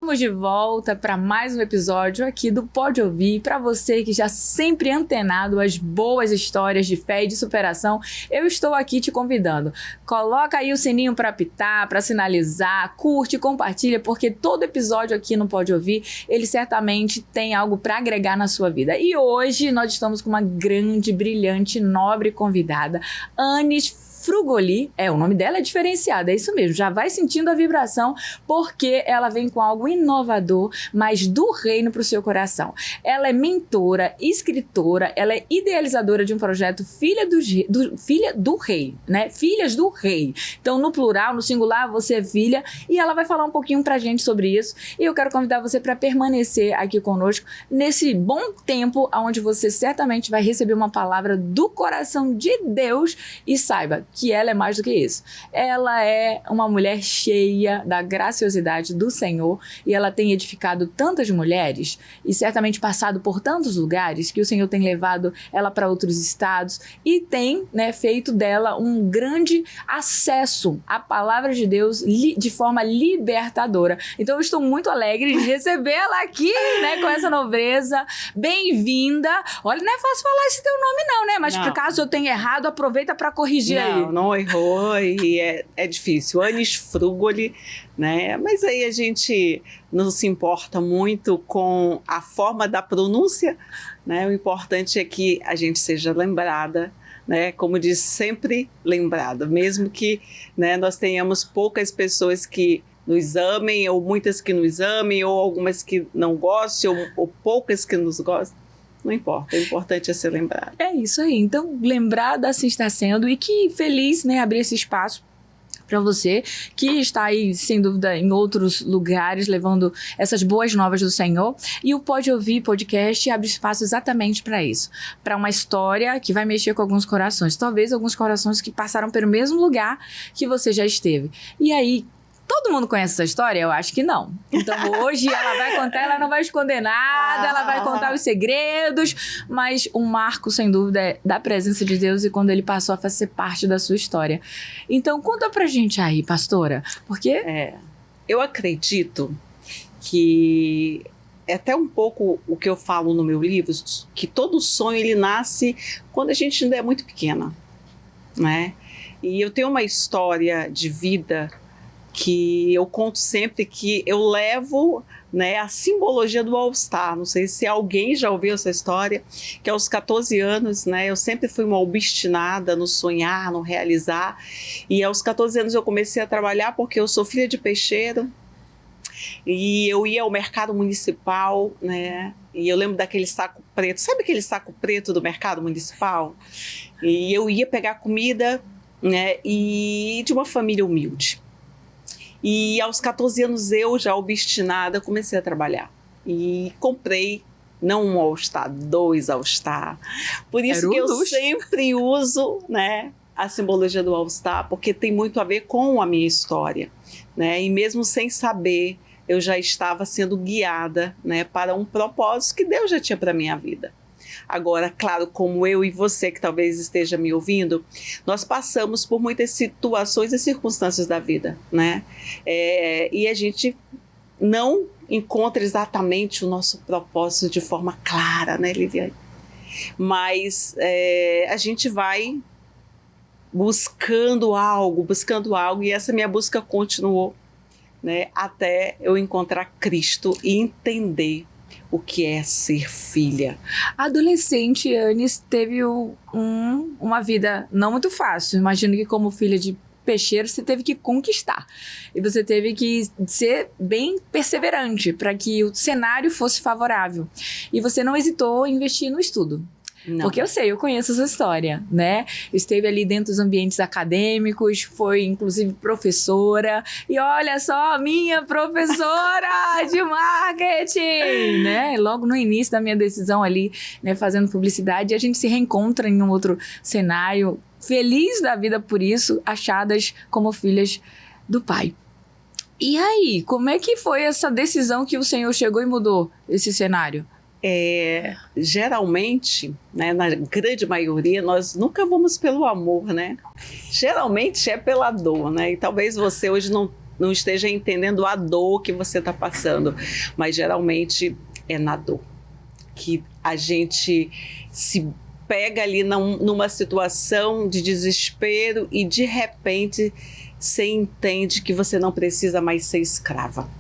Estamos de volta para mais um episódio aqui do Pode Ouvir. Para você que já sempre antenado às boas histórias de fé e de superação, eu estou aqui te convidando. Coloca aí o sininho para apitar, para sinalizar, curte, compartilha, porque todo episódio aqui no Pode Ouvir, ele certamente tem algo para agregar na sua vida. E hoje nós estamos com uma grande, brilhante, nobre convidada, Anis Frugoli, o nome dela é diferenciado, é isso mesmo, já vai sentindo a vibração, porque ela vem com algo inovador, mas do reino para o seu coração. Ela é mentora, escritora, ela é idealizadora de um projeto Filha do Rei, né? Filhas do Rei. Então, no plural, no singular, você é filha, e ela vai falar um pouquinho pra gente sobre isso, e eu quero convidar você para permanecer aqui conosco nesse bom tempo, onde você certamente vai receber uma palavra do coração de Deus, e saiba que ela é mais do que isso. Ela é uma mulher cheia da graciosidade do Senhor e ela tem edificado tantas mulheres e certamente passado por tantos lugares que o Senhor tem levado ela para outros estados e tem, né, feito dela um grande acesso à palavra de Deus de forma libertadora. Então eu estou muito alegre de recebê-la aqui, né, com essa nobreza. Bem-vinda. Olha, não é fácil falar esse teu nome não, né? Mas não. Caso eu tenha errado, aproveita para corrigir aí. Não errou e é difícil. Anis Frugoli, né? Mas aí a gente não se importa muito com a forma da pronúncia, né? O importante é que a gente seja lembrada, né? Como diz, sempre lembrada. Mesmo que, né, nós tenhamos poucas pessoas que nos amem, ou muitas que nos amem, ou algumas que não gostem, ou poucas que nos gostem. Não importa, o importante é ser lembrado. É isso aí, então lembrada assim está sendo, e que feliz, né, abrir esse espaço para você que está aí, sem dúvida, em outros lugares, levando essas boas novas do Senhor. E o Pode Ouvir podcast abre espaço exatamente para isso, para uma história que vai mexer com alguns corações, talvez alguns corações que passaram pelo mesmo lugar que você já esteve. E aí, todo mundo conhece essa história? Eu acho que não. Então hoje ela vai contar, ela não vai esconder nada, ela vai contar os segredos, mas o marco, sem dúvida, é da presença de Deus e quando ele passou a fazer parte da sua história. Então conta pra gente aí, pastora, porque... Eu acredito que é até um pouco o que eu falo no meu livro, que todo sonho ele nasce quando a gente ainda é muito pequena, né? E eu tenho uma história de vida que eu conto sempre, que eu levo, né, a simbologia do All-Star. Não sei se alguém já ouviu essa história, que aos 14 anos, né, eu sempre fui uma obstinada no sonhar, no realizar, e aos 14 anos eu comecei a trabalhar porque eu sou filha de peixeiro, e eu ia ao mercado municipal, né, e eu lembro daquele saco preto, sabe aquele saco preto do mercado municipal? E eu ia pegar comida, né, e de uma família humilde. E aos 14 anos eu, já obstinada, comecei a trabalhar. E comprei, não um All-Star, 2 All-Star. Por isso que eu sempre uso, né, a simbologia do All-Star, porque tem muito a ver com a minha história, né? E mesmo sem saber, eu já estava sendo guiada, né, para um propósito que Deus já tinha para a minha vida. Agora, claro, como eu e você que talvez esteja me ouvindo, nós passamos por muitas situações e circunstâncias da vida, né? E a gente não encontra exatamente o nosso propósito de forma clara, né, Liviane? Mas a gente vai buscando algo, e essa minha busca continuou, né, até eu encontrar Cristo e entender o que é ser filha. A adolescente Anis teve uma vida não muito fácil. Imagino que como filha de peixeiro você teve que conquistar. E você teve que ser bem perseverante para que o cenário fosse favorável. E você não hesitou em investir no estudo. Não. Porque eu conheço essa história, né? Esteve ali dentro dos ambientes acadêmicos, foi inclusive professora, e olha só, minha professora de marketing, né? Logo no início da minha decisão ali, né, fazendo publicidade, a gente se reencontra em um outro cenário, feliz da vida por isso, achadas como filhas do pai. E aí, como é que foi essa decisão que o Senhor chegou e mudou esse cenário? Geralmente, né, na grande maioria, nós nunca vamos pelo amor, né? Geralmente é pela dor, né? E talvez você hoje não não esteja entendendo a dor que você está passando, mas geralmente é na dor que a gente se pega ali numa situação de desespero e de repente você entende que você não precisa mais ser escrava,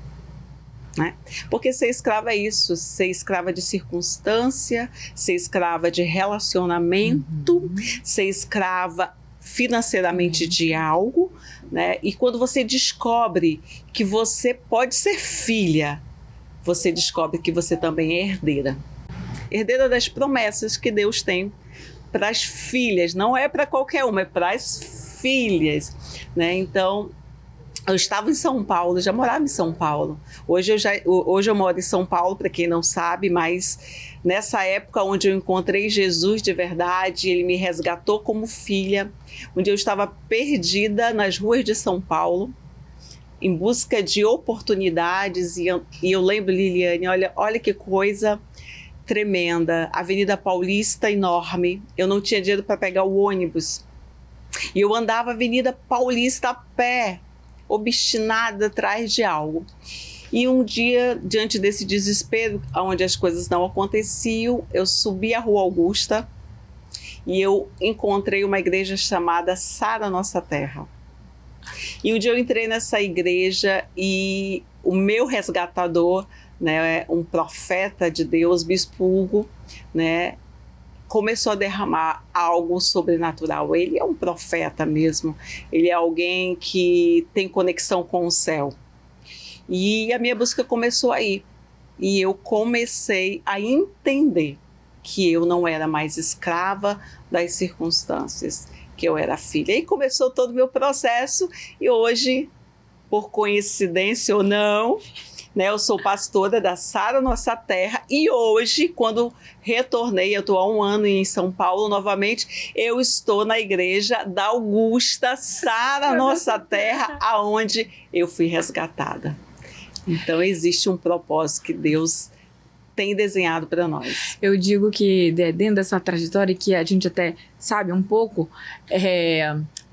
né? Porque ser escrava é isso, ser escrava de circunstância, ser escrava de relacionamento, ser escrava financeiramente de algo, né? E quando você descobre que você pode ser filha, você descobre que você também é herdeira. Herdeira das promessas que Deus tem para as filhas, não é para qualquer uma, é para as filhas, né? Então, eu estava em São Paulo, já morava em São Paulo. Hoje eu moro em São Paulo, para quem não sabe, mas nessa época onde eu encontrei Jesus de verdade, ele me resgatou como filha, onde eu estava perdida nas ruas de São Paulo, em busca de oportunidades, e eu lembro, Liliane, olha que coisa tremenda, Avenida Paulista enorme, eu não tinha dinheiro para pegar o ônibus, e eu andava a Avenida Paulista a pé, obstinada atrás de algo. E um dia, diante desse desespero, onde as coisas não aconteciam, eu subi a Rua Augusta e eu encontrei uma igreja chamada Sara Nossa Terra. E um dia eu entrei nessa igreja e o meu resgatador, né, um profeta de Deus, Bispo Hugo, né, começou a derramar algo sobrenatural. Ele é um profeta mesmo, ele é alguém que tem conexão com o céu. E a minha busca começou aí. E eu comecei a entender que eu não era mais escrava das circunstâncias, que eu era filha. E começou todo o meu processo e hoje, por coincidência ou não, né, eu sou pastora da Sara Nossa Terra e hoje, quando retornei, eu estou há 1 ano em São Paulo novamente, eu estou na igreja da Augusta Sara Nossa Terra, aonde eu fui resgatada. Então existe um propósito que Deus tem desenhado para nós. Eu digo que dentro dessa trajetória que a gente até sabe um pouco,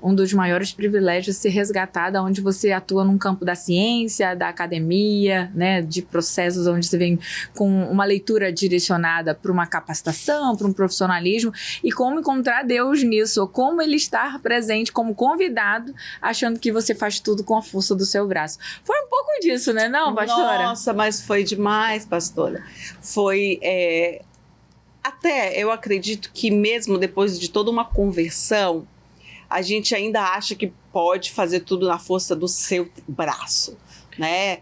um dos maiores privilégios é ser resgatada, onde você atua num campo da ciência, da academia, né, de processos onde você vem com uma leitura direcionada para uma capacitação, para um profissionalismo, e como encontrar Deus nisso, ou como ele estar presente como convidado, achando que você faz tudo com a força do seu braço. Foi um pouco disso, né, não, pastora? Nossa, mas foi demais, pastora. Foi... Até eu acredito que mesmo depois de toda uma conversão, a gente ainda acha que pode fazer tudo na força do seu braço, né?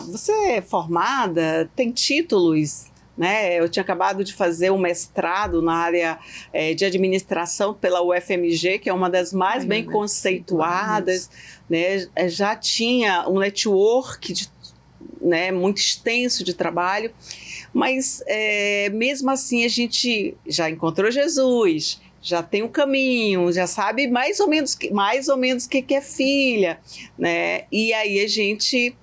Você é formada, tem títulos, né? Eu tinha acabado de fazer um mestrado na área de administração pela UFMG, que é uma das mais bem conceituadas, né? Já tinha um network né, muito extenso de trabalho, mas mesmo assim a gente já encontrou Jesus, já tem um caminho, já sabe mais ou menos o que é filha, né? E aí a gente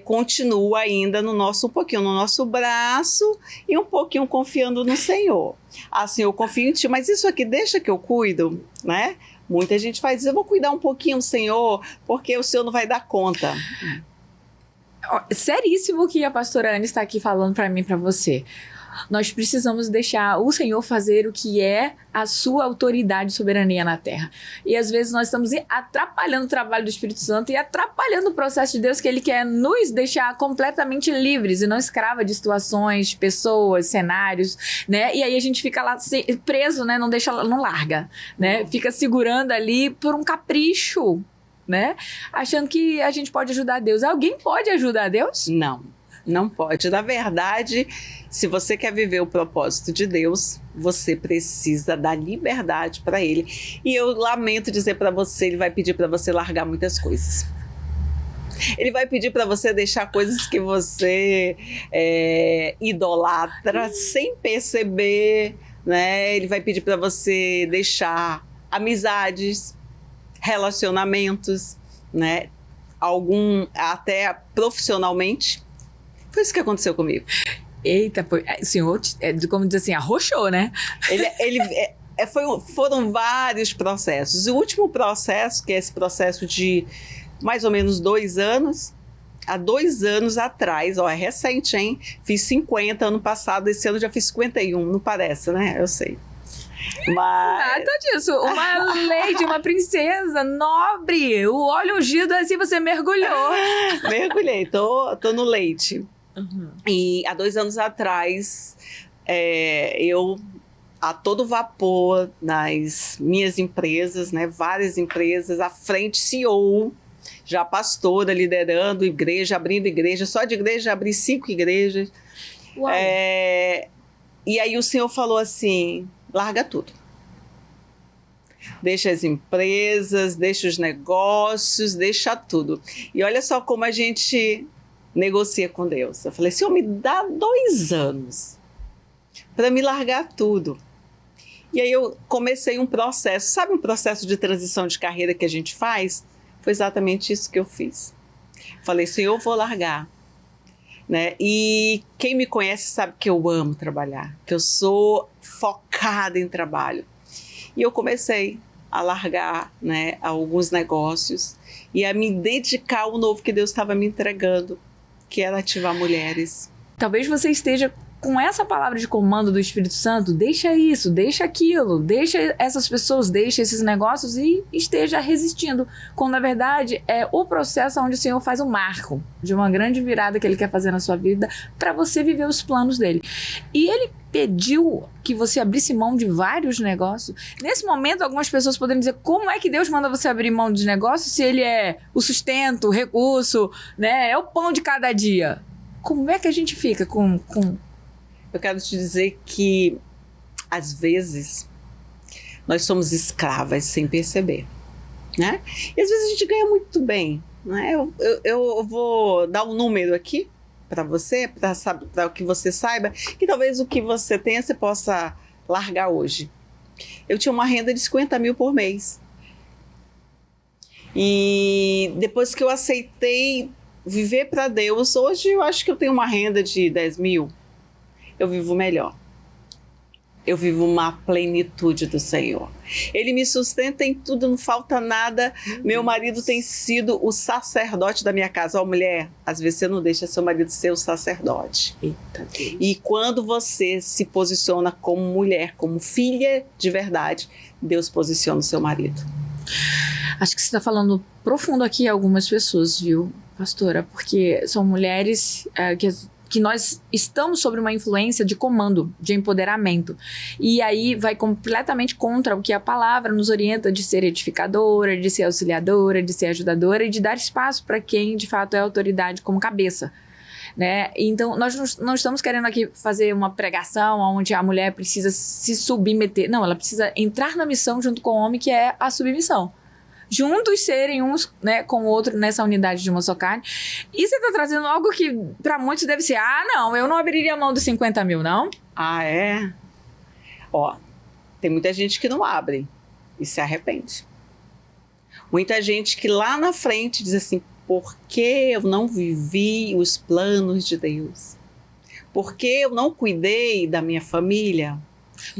continua ainda um pouquinho no nosso braço e um pouquinho confiando no Senhor. Assim, eu confio em ti, mas isso aqui deixa que eu cuido, né? Muita gente faz isso, eu vou cuidar um pouquinho, Senhor, porque o Senhor não vai dar conta. Seríssimo que a pastora Anne está aqui falando para mim e para você. Nós precisamos deixar o Senhor fazer o que é a sua autoridade e soberania na terra. E às vezes nós estamos atrapalhando o trabalho do Espírito Santo e atrapalhando o processo de Deus, que ele quer nos deixar completamente livres e não escrava de situações, pessoas, cenários, né? E aí a gente fica lá preso, né? Não larga, né? Fica segurando ali por um capricho, né? Achando que a gente pode ajudar Deus. Alguém pode ajudar Deus? Não pode. Na verdade, se você quer viver o propósito de Deus, você precisa dar liberdade para Ele. E eu lamento dizer para você, Ele vai pedir para você largar muitas coisas. Ele vai pedir para você deixar coisas que você idolatra sem perceber, né? Ele vai pedir para você deixar amizades, relacionamentos, né? Até profissionalmente. Foi isso que aconteceu comigo. Eita, o senhor, como diz assim, arrochou, né? Foram vários processos. O último processo, que é esse processo de mais ou menos 2 anos. Há 2 anos atrás, ó, é recente, hein? Fiz 50 ano passado, esse ano já fiz 51, não parece, né? Eu sei. Mas... Nada disso. Uma lady, uma princesa nobre. O óleo ungido, assim você mergulhou. Mergulhei, tô no leite. E há 2 anos atrás, eu, a todo vapor, nas minhas empresas, né? Várias empresas, à frente, CEO, já pastora, liderando igreja, abrindo igreja. Só de igreja, abri 5 igrejas. Uau. E aí o Senhor falou assim, larga tudo. Deixa as empresas, deixa os negócios, deixa tudo. E olha só como a gente negocia com Deus. Eu falei, Senhor, me dá 2 anos para me largar tudo. E aí eu comecei um processo. Sabe um processo de transição de carreira que a gente faz? Foi exatamente isso que eu fiz. Falei, Senhor, eu vou largar. Né? E quem me conhece sabe que eu amo trabalhar, que eu sou focada em trabalho. E eu comecei a largar, né, alguns negócios e a me dedicar ao novo que Deus estava me entregando, que era ativar mulheres. Talvez você esteja com essa palavra de comando do Espírito Santo, deixa isso, deixa aquilo, deixa essas pessoas, deixa esses negócios e esteja resistindo. Quando na verdade é o processo onde o Senhor faz um marco de uma grande virada que Ele quer fazer na sua vida para você viver os planos dele. E Ele pediu que você abrisse mão de vários negócios. Nesse momento, algumas pessoas poderiam dizer, como é que Deus manda você abrir mão de negócios se Ele é o sustento, o recurso, né? É o pão de cada dia. Como é que a gente fica com... Eu quero te dizer que, às vezes, nós somos escravas sem perceber, né? E às vezes a gente ganha muito bem, né? Eu vou dar um número aqui para você, para que você saiba, que talvez o que você tenha, você possa largar hoje. Eu tinha uma renda de 50 mil por mês. E depois que eu aceitei viver para Deus, hoje eu acho que eu tenho uma renda de 10 mil. Eu vivo melhor. Eu vivo uma plenitude do Senhor. Ele me sustenta em tudo, não falta nada. Meu marido tem sido o sacerdote da minha casa. Ó, mulher, às vezes você não deixa seu marido ser o sacerdote. Eita Deus. E quando você se posiciona como mulher, como filha de verdade, Deus posiciona o seu marido. Acho que você está falando profundo aqui algumas pessoas, viu, pastora? Porque são mulheres que nós estamos sob uma influência de comando, de empoderamento. E aí vai completamente contra o que a palavra nos orienta de ser edificadora, de ser auxiliadora, de ser ajudadora e de dar espaço para quem de fato é autoridade como cabeça. Né? Então, nós não estamos querendo aqui fazer uma pregação onde a mulher precisa se submeter. Não, ela precisa entrar na missão junto com o homem, que é a submissão. Juntos serem uns, né, com o outro nessa unidade de uma só carne. E você está trazendo algo que para muitos deve ser, não, eu não abriria a mão dos 50 mil, não? Ah, é? Ó, tem muita gente que não abre e se arrepende. Muita gente que lá na frente diz assim, por que eu não vivi os planos de Deus? Por que eu não cuidei da minha família?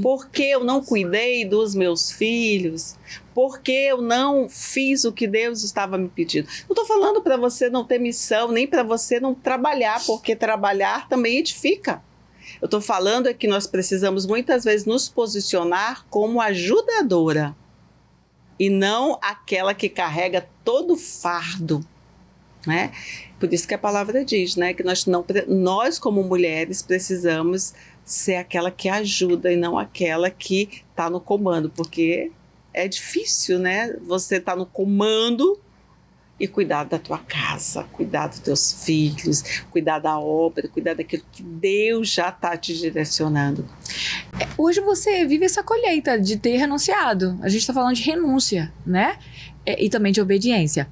Por que eu não cuidei dos meus filhos? Por que eu não fiz o que Deus estava me pedindo? Não estou falando para você não ter missão, nem para você não trabalhar, porque trabalhar também edifica. Eu estou falando é que nós precisamos muitas vezes nos posicionar como ajudadora e não aquela que carrega todo o fardo, né? Por isso que a palavra diz, né, que nós como mulheres precisamos ser aquela que ajuda e não aquela que está no comando, porque é difícil, né? Você tá no comando e cuidar da tua casa, cuidar dos teus filhos, cuidar da obra, cuidar daquilo que Deus já está te direcionando. Hoje você vive essa colheita de ter renunciado. A gente está falando de renúncia, né? E também de obediência.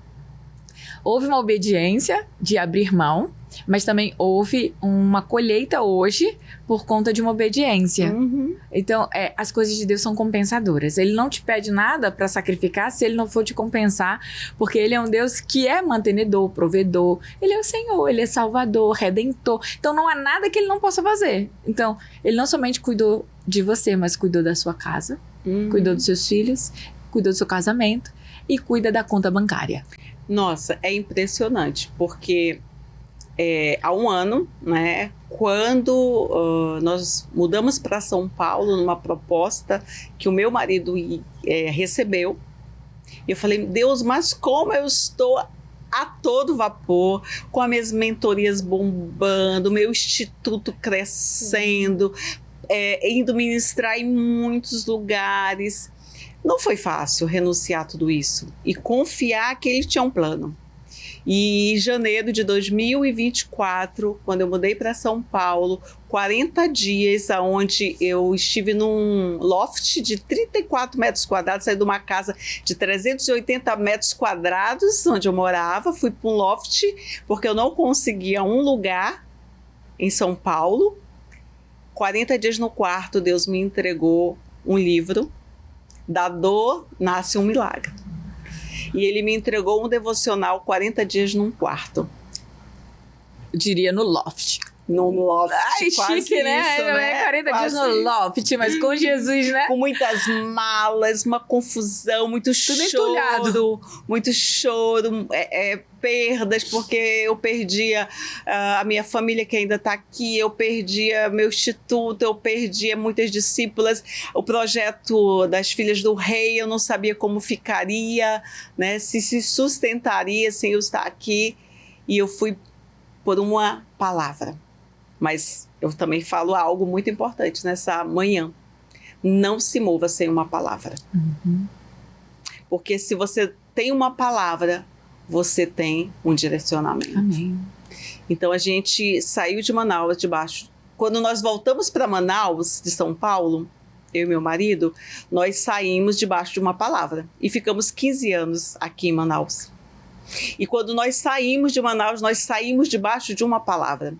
Houve uma obediência de abrir mão, mas também houve uma colheita hoje por conta de uma obediência. Uhum. Então, as coisas de Deus são compensadoras. Ele não te pede nada para sacrificar se Ele não for te compensar, porque Ele é um Deus que é mantenedor, provedor. Ele é o Senhor, Ele é Salvador, Redentor. Então, não há nada que Ele não possa fazer. Então, Ele não somente cuidou de você, mas cuidou da sua casa, cuidou dos seus filhos, cuidou do seu casamento e cuida da conta bancária. Nossa, é impressionante, porque há um ano, né, quando nós mudamos para São Paulo, numa proposta que o meu marido recebeu, eu falei, Deus, mas como eu estou a todo vapor, com as minhas mentorias bombando, meu instituto crescendo, indo ministrar em muitos lugares. Não foi fácil renunciar a tudo isso e confiar que ele tinha um plano. E em janeiro de 2024, quando eu mudei para São Paulo, 40 dias onde eu estive num loft de 34 metros quadrados, saí de uma casa de 380 metros quadrados, onde eu morava, fui para um loft, porque eu não conseguia um lugar em São Paulo. 40 dias no quarto, Deus me entregou um livro, Da Dor Nasce um Milagre. E ele me entregou um devocional 40 dias num quarto. Eu diria no loft. No loft. Ai, chique, né? Isso, né? 40 dias no loft, mas com Jesus, né? Com muitas malas, uma confusão, muito entulhado. muito choro, perdas, porque eu perdia a minha família que ainda está aqui, eu perdia meu instituto, eu perdia muitas discípulas, o projeto das Filhas do Rei, eu não sabia como ficaria, né? Se sustentaria sem eu estar aqui, e eu fui por uma palavra. Mas eu também falo algo muito importante nessa manhã. Não se mova sem uma palavra. Uhum. Porque se você tem uma palavra, você tem um direcionamento. Amém. Então a gente saiu de Manaus debaixo. Quando nós voltamos para Manaus, de São Paulo, eu e meu marido, nós saímos debaixo de uma palavra. E ficamos 15 anos aqui em Manaus. E quando nós saímos de Manaus, nós saímos debaixo de uma palavra.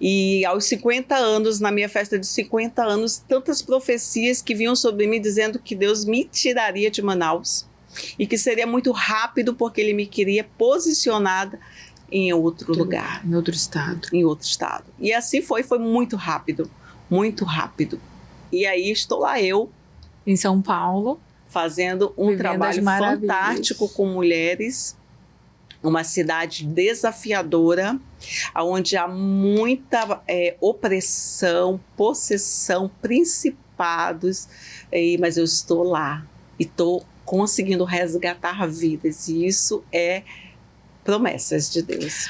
E aos 50 anos, na minha festa de 50 anos, tantas profecias que vinham sobre mim dizendo que Deus me tiraria de Manaus e que seria muito rápido porque Ele me queria posicionada em outro lugar. Em outro estado. Em outro estado. E assim foi muito rápido, muito rápido. E aí estou lá eu. Em São Paulo. Fazendo um trabalho fantástico com mulheres. Uma cidade desafiadora, onde há muita opressão, possessão, principados, mas eu estou lá e estou conseguindo resgatar vidas, e isso é promessas de Deus.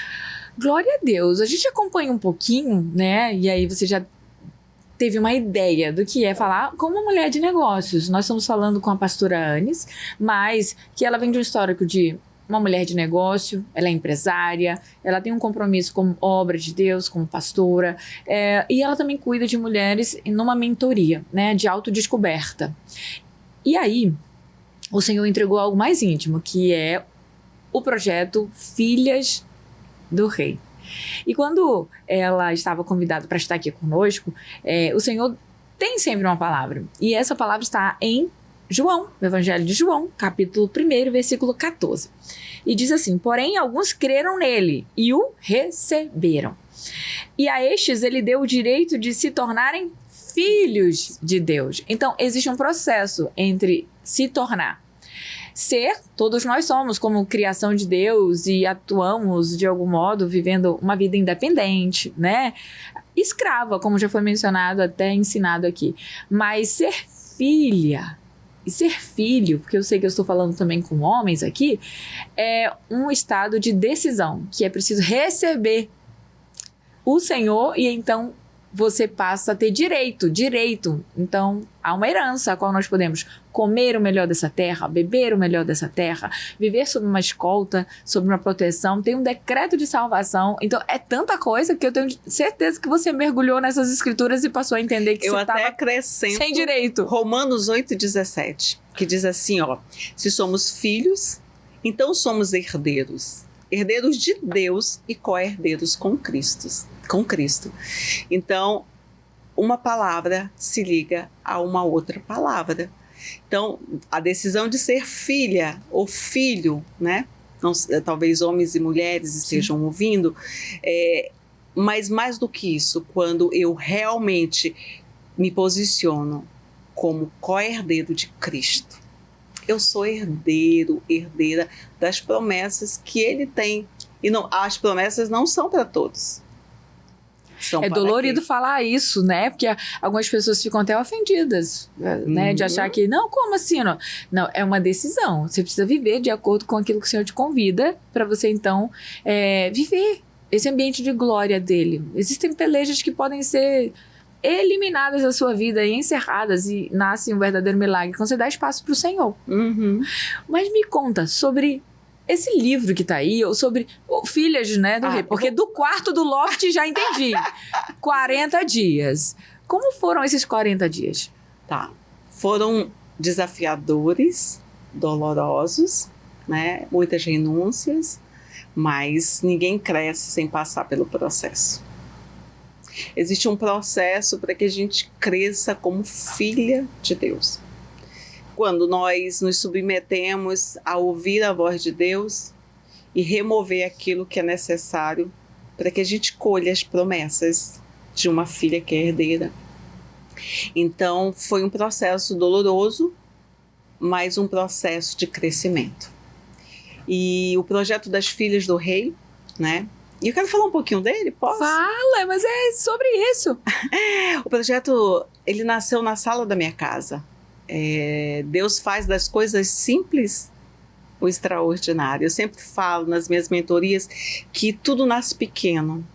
Glória a Deus. A gente acompanha um pouquinho, né? E aí você já teve uma ideia do que é falar como mulher de negócios. Nós estamos falando com a pastora Anis, mas que ela vem de um histórico de uma mulher de negócio, ela é empresária, ela tem um compromisso como obra de Deus, como pastora, e ela também cuida de mulheres numa mentoria, né, de autodescoberta. E aí, o Senhor entregou algo mais íntimo, que é o projeto Filhas do Rei. E quando ela estava convidada para estar aqui conosco, o Senhor tem sempre uma palavra, e essa palavra está em João, no Evangelho de João, capítulo 1, versículo 14. E diz assim: porém, alguns creram nele e o receberam. E a estes ele deu o direito de se tornarem filhos de Deus. Então, existe um processo entre se tornar. Ser, todos nós somos como criação de Deus e atuamos de algum modo vivendo uma vida independente, né? Escrava, como já foi mencionado, até ensinado aqui. Mas ser filha e ser filho, porque eu sei que eu estou falando também com homens aqui, é um estado de decisão, que é preciso receber o Senhor e então você passa a ter direito. Então, há uma herança a qual nós podemos comer o melhor dessa terra, beber o melhor dessa terra, viver sob uma escolta, sob uma proteção, tem um decreto de salvação. Então, é tanta coisa que eu tenho certeza que você mergulhou nessas escrituras e passou a entender que você estava sem direito. Romanos 8,17, que diz assim, ó: se somos filhos, então somos herdeiros de Deus e co-herdeiros com Cristo. Então, uma palavra se liga a uma outra palavra. Então, a decisão de ser filha ou filho, né? Não, talvez homens e mulheres estejam ouvindo, mas mais do que isso, quando eu realmente me posiciono como co-herdeiro de Cristo, eu sou herdeira das promessas que ele tem. E não, as promessas não são para todos. São É para dolorido quem? falar isso, né? Porque algumas pessoas ficam até ofendidas, né? De achar que, não, como assim? Não, não, é uma decisão. Você precisa viver de acordo com aquilo que o Senhor te convida para você, então, viver esse ambiente de glória dele. Existem pelejas que podem ser eliminadas da sua vida e encerradas e nasce um verdadeiro milagre quando você dá espaço para o Senhor. Uhum. Mas me conta sobre esse livro que tá aí, ou sobre Filhas, né, do Rei. Porque do quarto do Loft já entendi. 40 dias. Como foram esses 40 dias? Tá. Foram desafiadores, dolorosos, né? Muitas renúncias, mas ninguém cresce sem passar pelo processo. Existe um processo para que a gente cresça como filha de Deus. Quando nós nos submetemos a ouvir a voz de Deus e remover aquilo que é necessário para que a gente colha as promessas de uma filha que é herdeira. Então, foi um processo doloroso, mas um processo de crescimento. E o projeto das Filhas do Rei, né? E eu quero falar um pouquinho dele, posso? Fala, mas é sobre isso. O projeto, ele nasceu na sala da minha casa. Deus faz das coisas simples o extraordinário. Eu sempre falo nas minhas mentorias que tudo nasce pequeno,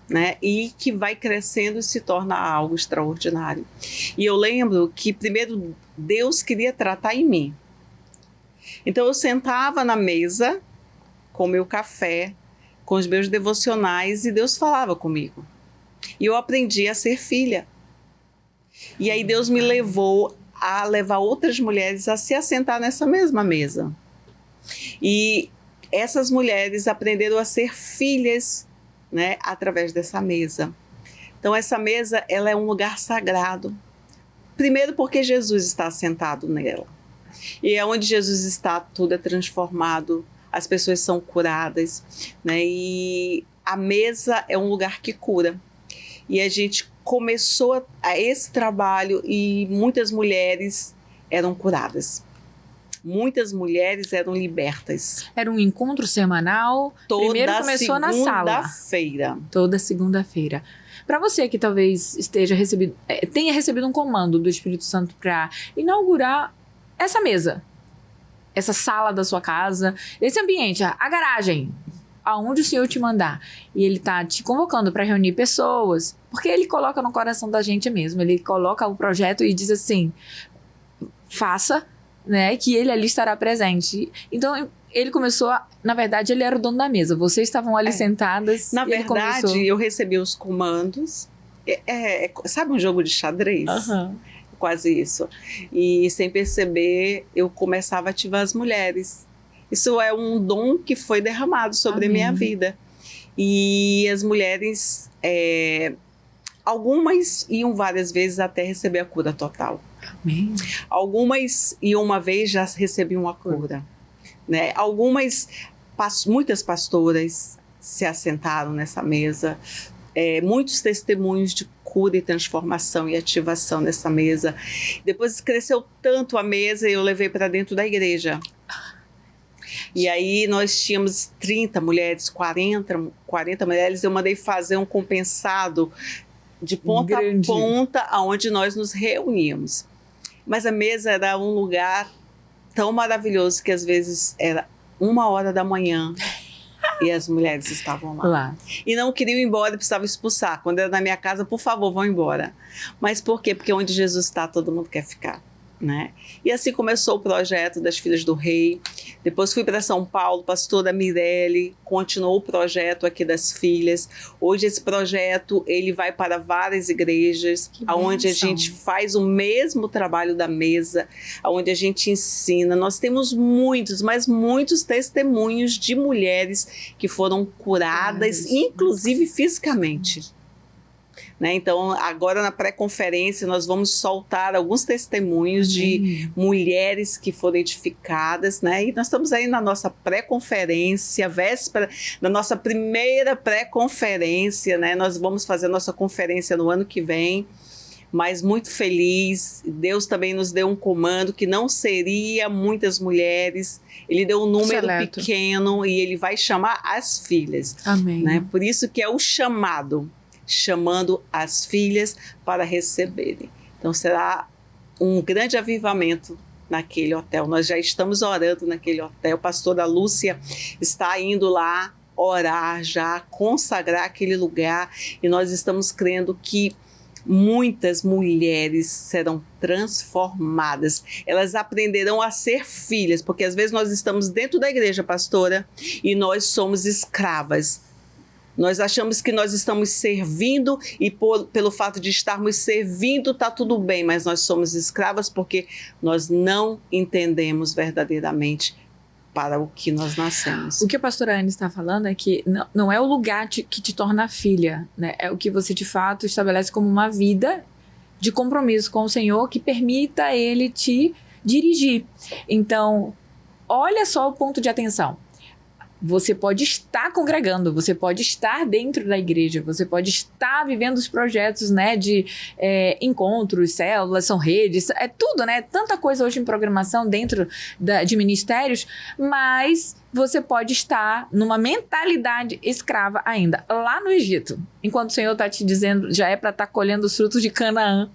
né? E que vai crescendo e se torna algo extraordinário. E eu lembro que primeiro Deus queria tratar em mim. Então eu sentava na mesa com o meu café, com os meus devocionais, e Deus falava comigo. E eu aprendi a ser filha. E aí Deus me levou a levar outras mulheres a se assentar nessa mesma mesa. E essas mulheres aprenderam a ser filhas, né, através dessa mesa. Então essa mesa, ela é um lugar sagrado. Primeiro porque Jesus está sentado nela. E é onde Jesus está, tudo é transformado, as pessoas são curadas, né? E a mesa é um lugar que cura. E a gente começou a esse trabalho e muitas mulheres eram curadas. Muitas mulheres eram libertas. Era um encontro semanal. Primeiro começou na sala. Segunda-feira. Toda segunda-feira. Para você que talvez tenha recebido um comando do Espírito Santo para inaugurar essa mesa, essa sala da sua casa, esse ambiente, a garagem, aonde o Senhor te mandar, e Ele tá te convocando para reunir pessoas, porque Ele coloca no coração da gente mesmo, Ele coloca o projeto e diz assim, faça, né, que Ele ali estará presente. Então, Ele começou, na verdade, Ele era o dono da mesa, vocês estavam ali sentadas. Na verdade, eu recebi os comandos, sabe um jogo de xadrez? Uhum. Quase isso. E sem perceber, eu começava a ativar as mulheres. Isso é um dom que foi derramado sobre a minha vida. E as mulheres, algumas iam várias vezes até receber a cura total. Amém. Algumas iam uma vez, já recebiam a cura. Né? Muitas pastoras se assentaram nessa mesa. Muitos testemunhos de cura e transformação e ativação nessa mesa. Depois cresceu tanto a mesa, eu levei para dentro da igreja. E aí nós tínhamos 30 mulheres, 40 mulheres. Eu mandei fazer um compensado de ponta Grande. a ponta, onde nós nos reuníamos. Mas a mesa era um lugar tão maravilhoso que às vezes era 1h da manhã. E as mulheres estavam lá. E não queriam ir embora, precisavam expulsar. Quando era na minha casa, por favor, vão embora. Mas por quê? Porque onde Jesus está, todo mundo quer ficar. Né? E assim começou o projeto das Filhas do Rei. Depois fui para São Paulo, pastora Mirelle, continuou o projeto aqui das filhas. Hoje esse projeto ele vai para várias igrejas, onde a gente faz o mesmo trabalho da mesa, onde a gente ensina. Nós temos muitos, mas muitos testemunhos de mulheres que foram curadas, inclusive fisicamente. Né? Então, agora na pré-conferência, nós vamos soltar alguns testemunhos de mulheres que foram edificadas, né? E nós estamos aí na nossa pré-conferência, véspera da nossa primeira pré-conferência, né? Nós vamos fazer a nossa conferência no ano que vem, mas muito feliz. Deus também nos deu um comando que não seria muitas mulheres. Ele deu um número pequeno e ele vai chamar as filhas. Amém. Né? Por isso que é o chamado, chamando as filhas para receberem. Então será um grande avivamento naquele hotel. Nós já estamos orando naquele hotel. A pastora Lúcia está indo lá orar, já consagrar aquele lugar, e nós estamos crendo que muitas mulheres serão transformadas. Elas aprenderão a ser filhas, porque às vezes nós estamos dentro da igreja, pastora, e nós somos escravas. Nós achamos que nós estamos servindo e pelo fato de estarmos servindo está tudo bem, mas nós somos escravas porque nós não entendemos verdadeiramente para o que nós nascemos. O que a pastora Anne está falando é que não é o lugar que te torna filha, né? É o que você de fato estabelece como uma vida de compromisso com o Senhor que permita Ele te dirigir. Então, olha só o ponto de atenção. Você pode estar congregando, você pode estar dentro da igreja, você pode estar vivendo os projetos, né, de encontros, células, são redes, é tudo, né? Tanta coisa hoje em programação dentro de ministérios, mas você pode estar numa mentalidade escrava ainda, lá no Egito. Enquanto o Senhor está te dizendo, já é para estar colhendo os frutos de Canaã.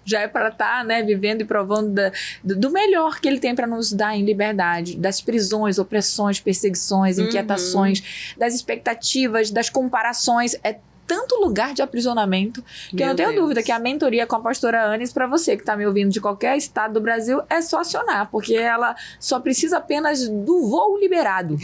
Já é para estar, né, vivendo e provando do melhor que Ele tem para nos dar em liberdade, das prisões, opressões, perseguições, inquietações, das expectativas, das comparações. É tanto lugar de aprisionamento que eu não tenho dúvida que a mentoria com a pastora Anis, para você que está me ouvindo de qualquer estado do Brasil, é só acionar, porque ela só precisa apenas do voo liberado.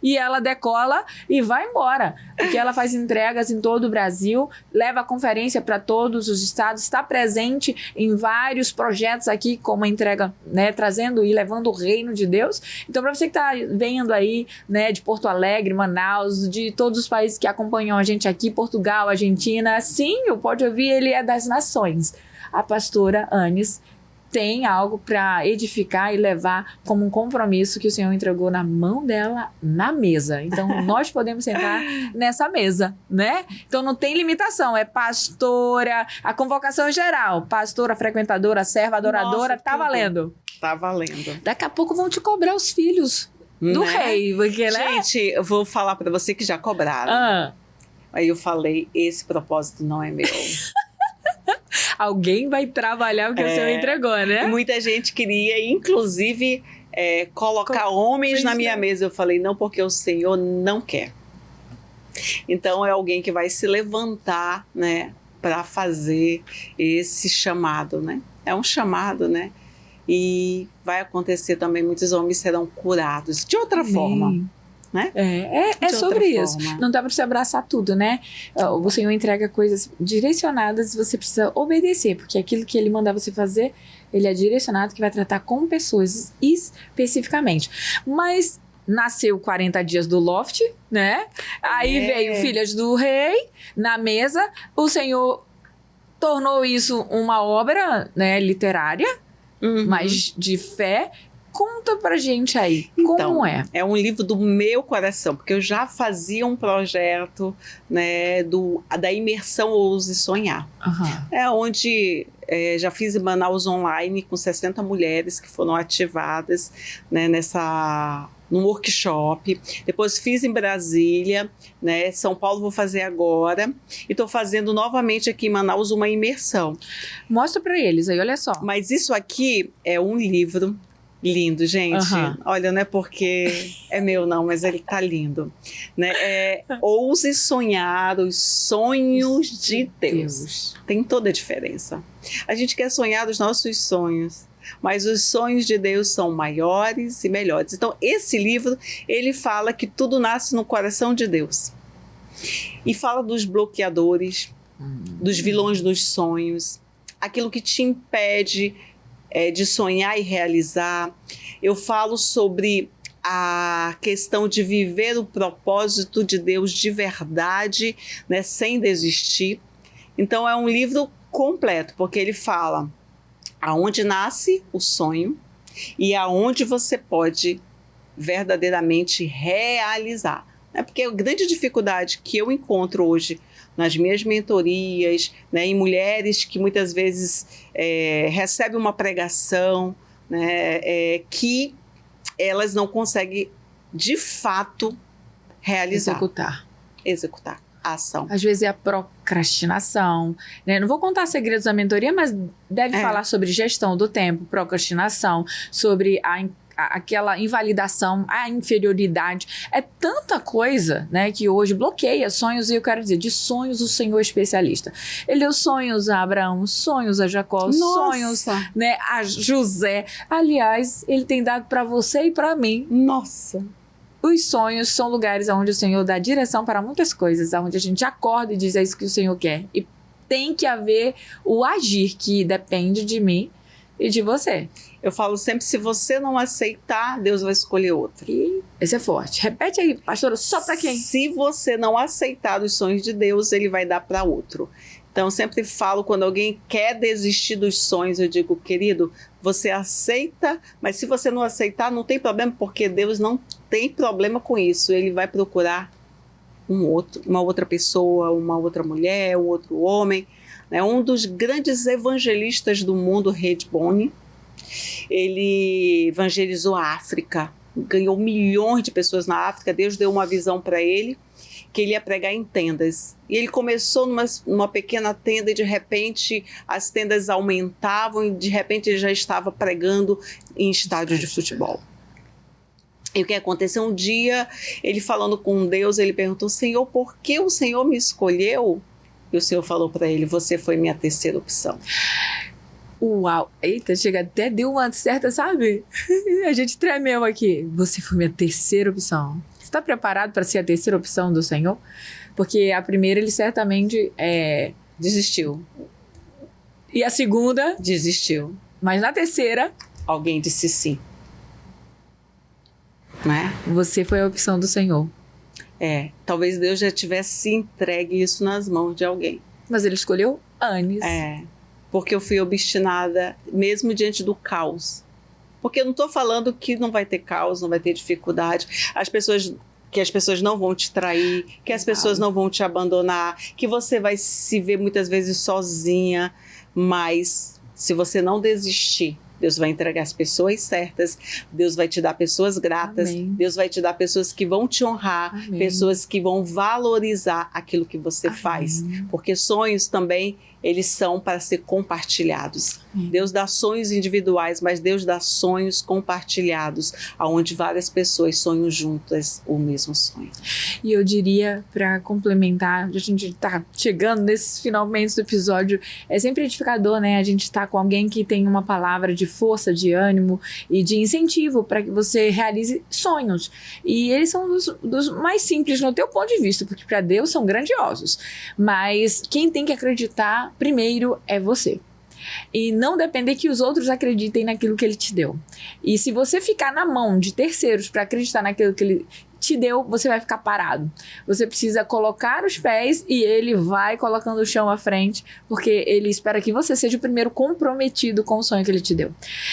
E ela decola e vai embora, porque ela faz entregas em todo o Brasil, leva a conferência para todos os estados, está presente em vários projetos aqui, como a entrega, né, trazendo e levando o reino de Deus. Então, para você que está vendo aí, né, de Porto Alegre, Manaus, de todos os países que acompanham a gente aqui, Portugal, Argentina, sim, o Pode Ouvir, ele é das nações. A pastora Anis tem algo para edificar e levar como um compromisso que o Senhor entregou na mão dela na mesa. Então, nós podemos sentar nessa mesa, né? Então, não tem limitação. É pastora, a convocação é geral. Pastora, frequentadora, serva, adoradora, tá valendo. Tá valendo. Daqui a pouco vão te cobrar os filhos do rei. Porque, né? Gente, eu vou falar para você que já cobraram. Aí eu falei, esse propósito não é meu. Alguém vai trabalhar o que o Senhor entregou, né? E muita gente queria, inclusive, colocar homens na minha mesa. Eu falei, não, porque o Senhor não quer. Então, é alguém que vai se levantar, né, para fazer esse chamado, né? É um chamado, né? E vai acontecer também, muitos homens serão curados de outra forma. Né? É sobre isso. Não dá para você abraçar tudo, né? O Senhor entrega coisas direcionadas e você precisa obedecer, porque aquilo que Ele mandar você fazer, Ele é direcionado, que vai tratar com pessoas especificamente. Mas nasceu 40 dias do Loft, né? Aí veio Filhas do Rei na mesa. O Senhor tornou isso uma obra, né, literária, mas de fé. Conta pra gente aí, como é? É um livro do meu coração, porque eu já fazia um projeto, né, da imersão Ouse Sonhar. É onde já fiz em Manaus online com 60 mulheres que foram ativadas, né, num workshop. Depois fiz em Brasília, né, São Paulo vou fazer agora. E estou fazendo novamente aqui em Manaus uma imersão. Mostra pra eles aí, olha só. Mas isso aqui é um livro lindo, gente. Olha, não é porque é meu não, mas ele tá lindo, né? Ouse sonhar os sonhos de Deus. Tem toda a diferença. A gente quer sonhar os nossos sonhos, mas os sonhos de Deus são maiores e melhores. Então, esse livro, ele fala que tudo nasce no coração de Deus. E fala dos bloqueadores, dos vilões dos sonhos, aquilo que te impede de sonhar e realizar. Eu falo sobre a questão de viver o propósito de Deus de verdade, né, sem desistir. Então é um livro completo, porque ele fala aonde nasce o sonho e aonde você pode verdadeiramente realizar. Porque a grande dificuldade que eu encontro hoje nas minhas mentorias, né, em mulheres que muitas vezes recebem uma pregação, né, que elas não conseguem, de fato, realizar. Executar a ação. Às vezes é a procrastinação, né? Não vou contar segredos da mentoria, mas deve falar sobre gestão do tempo, procrastinação, sobre aquela invalidação, a inferioridade. É tanta coisa, né, que hoje bloqueia sonhos, e eu quero dizer, de sonhos o Senhor é especialista. Ele deu sonhos a Abraão, sonhos a Jacó, sonhos, né, a José. Aliás, ele tem dado para você e para mim. Nossa! Os sonhos são lugares onde o Senhor dá direção para muitas coisas, onde a gente acorda e diz, é isso que o Senhor quer. E tem que haver o agir, que depende de mim e de você. Eu falo sempre, se você não aceitar, Deus vai escolher outro. E esse é forte. Repete aí, pastora, só para quem? Se você não aceitar os sonhos de Deus, ele vai dar para outro. Então, eu sempre falo, quando alguém quer desistir dos sonhos, eu digo, querido, você aceita, mas se você não aceitar, não tem problema, porque Deus não tem problema com isso. Ele vai procurar uma outra pessoa, uma outra mulher, um outro homem. Né? Um dos grandes evangelistas do mundo, Red Bone, ele evangelizou a África, ganhou milhões de pessoas na África. Deus deu uma visão para ele, que ele ia pregar em tendas. E ele começou numa pequena tenda e de repente as tendas aumentavam e de repente ele já estava pregando em estádios de futebol. E o que aconteceu? Um dia, ele falando com Deus, ele perguntou, Senhor, por que o Senhor me escolheu? E o Senhor falou para ele, você foi minha terceira opção. Uau! Eita, chega até deu uma certa, sabe? A gente tremeu aqui. Você foi minha terceira opção. Você está preparado para ser a terceira opção do Senhor? Porque a primeira ele certamente desistiu. E a segunda? Desistiu. Mas na terceira... alguém disse sim. Né? Você foi a opção do Senhor. Talvez Deus já tivesse entregue isso nas mãos de alguém. Mas ele escolheu antes. Porque eu fui obstinada, mesmo diante do caos. Porque eu não estou falando que não vai ter caos, não vai ter dificuldade. Que as pessoas não vão te trair, que as pessoas não vão te abandonar, que você vai se ver muitas vezes sozinha. Mas se você não desistir, Deus vai entregar as pessoas certas, Deus vai te dar pessoas gratas, Amém. Deus vai te dar pessoas que vão te honrar, Amém. Pessoas que vão valorizar aquilo que você Amém. Faz. Porque sonhos também, eles são para ser compartilhados. Deus dá sonhos individuais, mas Deus dá sonhos compartilhados, onde várias pessoas sonham juntas o mesmo sonho. E eu diria, para complementar, a gente está chegando nesses finalmente do episódio, é sempre edificador, né? A gente está com alguém que tem uma palavra de força, de ânimo e de incentivo para que você realize sonhos. E eles são dos mais simples no teu ponto de vista, porque para Deus são grandiosos. Mas quem tem que acreditar primeiro é você. E não depender que os outros acreditem naquilo que ele te deu. E se você ficar na mão de terceiros para acreditar naquilo que ele te deu, você vai ficar parado. Você precisa colocar os pés e ele vai colocando o chão à frente, porque ele espera que você seja o primeiro comprometido com o sonho que ele te deu.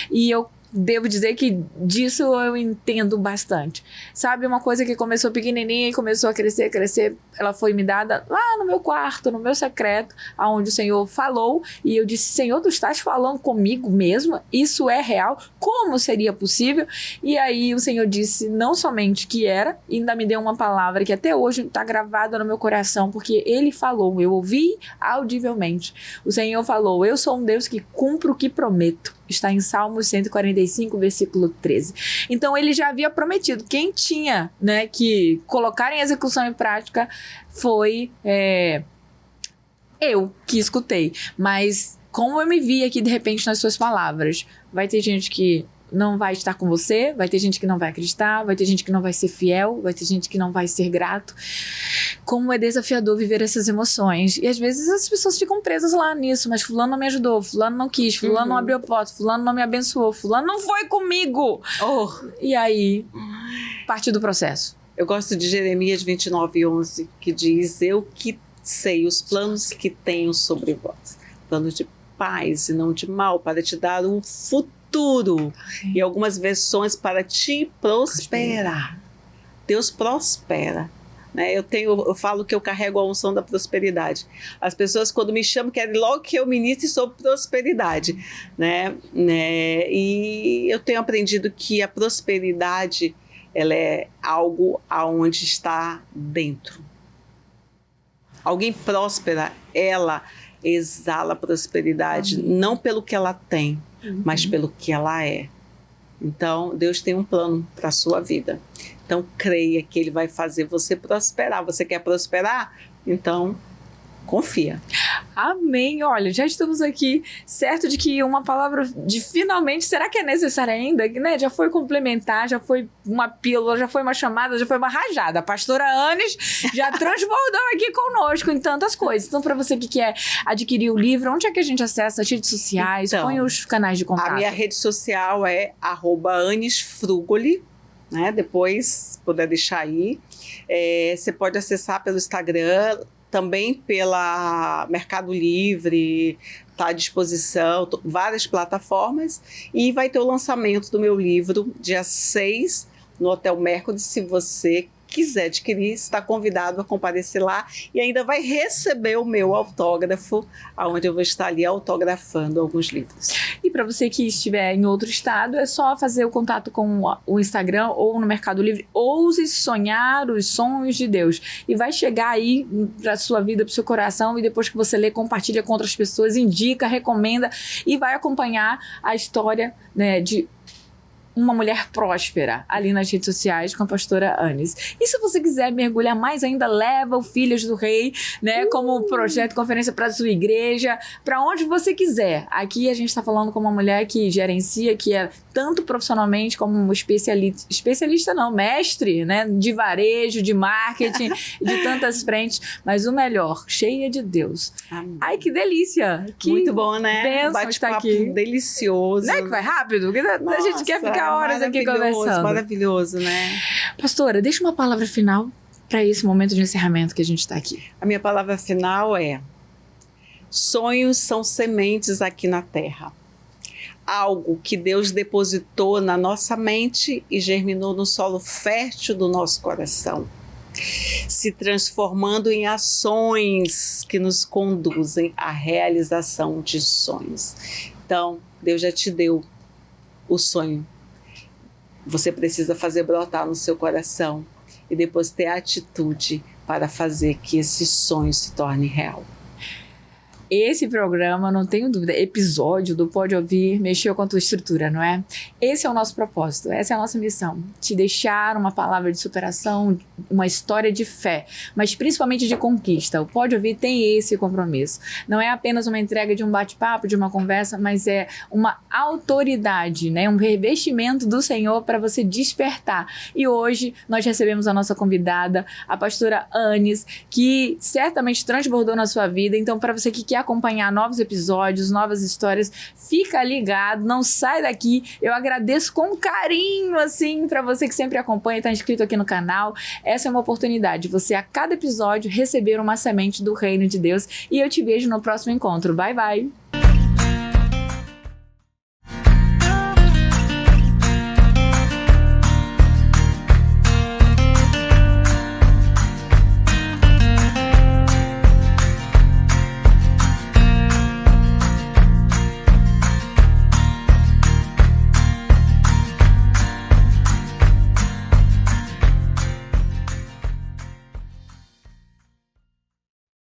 E eu devo dizer que disso eu entendo bastante. Sabe, uma coisa que começou pequenininha e começou a crescer, ela foi me dada lá no meu quarto, no meu secreto, aonde o Senhor falou, e eu disse, Senhor, tu estás falando comigo mesmo? Isso é real? Como seria possível? E aí o Senhor disse não somente que era, ainda me deu uma palavra que até hoje está gravada no meu coração, porque Ele falou, eu ouvi audivelmente. O Senhor falou, eu sou um Deus que cumpro o que prometo. Está em Salmos 145, versículo 13. Então, ele já havia prometido. Quem tinha, né, que colocar em execução em prática foi eu que escutei. Mas como eu me vi aqui, de repente, nas suas palavras, vai ter gente que não vai estar com você, vai ter gente que não vai acreditar, vai ter gente que não vai ser fiel, vai ter gente que não vai ser grato. Como é desafiador viver essas emoções. E às vezes as pessoas ficam presas lá nisso, mas fulano não me ajudou, fulano não quis, fulano não abriu a porta, fulano não me abençoou, fulano não foi comigo. E aí, parte do processo. Eu gosto de Jeremias 29:11, que diz, eu que sei os planos que tenho sobre vós, planos de paz e não de mal, para te dar um futuro. E algumas versões para te prosperar. Deus prospera né? Eu falo que eu carrego a unção da prosperidade. As pessoas, quando me chamam, querem logo que eu ministre sobre prosperidade, né? E eu tenho aprendido que a prosperidade, ela é algo aonde está dentro. Alguém próspera, ela exala prosperidade, não pelo que ela tem, mas pelo que ela é. Então, Deus tem um plano para a sua vida. Então, creia que Ele vai fazer você prosperar. Você quer prosperar? Então, confia. Amém. Olha, já estamos aqui certo de que uma palavra de finalmente, será que é necessária ainda? Né? Já foi complementar, já foi uma pílula, já foi uma chamada, já foi uma rajada. A pastora Anis já transbordou aqui conosco em tantas coisas. Então, para você que quer adquirir o livro, onde é que a gente acessa? As redes sociais? Então, põe os canais de contato. A minha rede social é @anisfrugoli, né? Depois, se puder deixar aí. Você pode acessar pelo Instagram, também pela Mercado Livre, está à disposição, várias plataformas. E vai ter o lançamento do meu livro, dia 6, no Hotel Mercury. Se você quiser adquirir, está convidado a comparecer lá e ainda vai receber o meu autógrafo, onde eu vou estar ali autografando alguns livros. E para você que estiver em outro estado, é só fazer o contato com o Instagram ou no Mercado Livre. Ouse sonhar os sonhos de Deus. E vai chegar aí para sua vida, para o seu coração, e depois que você lê, compartilha com outras pessoas, indica, recomenda e vai acompanhar a história, né, de uma mulher próspera ali nas redes sociais com a pastora Anis. E se você quiser mergulhar mais ainda, leva o Filhos do Rei, né, como projeto, conferência para sua igreja, para onde você quiser. Aqui a gente está falando com uma mulher que gerencia, que é tanto profissionalmente como um especialista não, mestre, né, de varejo, de marketing, de tantas frentes, mas o melhor, cheia de Deus. Amém. Ai, que delícia! Que muito bom, né? bênção estar aqui. Delicioso. Não é que vai rápido? A gente quer ficar horas aqui conversando. Maravilhoso, né? Pastora, deixa uma palavra final para esse momento de encerramento que a gente está aqui. A minha palavra final é: sonhos são sementes aqui na terra. Algo que Deus depositou na nossa mente e germinou no solo fértil do nosso coração, se transformando em ações que nos conduzem à realização de sonhos. Então, Deus já te deu o sonho. Você precisa fazer brotar no seu coração e depois ter a atitude para fazer que esse sonho se torne real. Esse programa, não tenho dúvida, episódio do Pode Ouvir, mexeu com a tua estrutura, não é? Esse é o nosso propósito, essa é a nossa missão. Te deixar uma palavra de superação, uma história de fé, mas principalmente de conquista. O Pode Ouvir tem esse compromisso. Não é apenas uma entrega de um bate-papo, de uma conversa, mas é uma autoridade, né? Um revestimento do Senhor para você despertar. E hoje nós recebemos a nossa convidada, a pastora Anis, que certamente transbordou na sua vida. Então, para você que quer acompanhar novos episódios, novas histórias, fica ligado, não sai daqui. Eu agradeço com carinho, assim, para você que sempre acompanha e está inscrito aqui no canal. Essa é uma oportunidade, você a cada episódio receber uma semente do reino de Deus. E eu te vejo no próximo encontro. Bye, bye!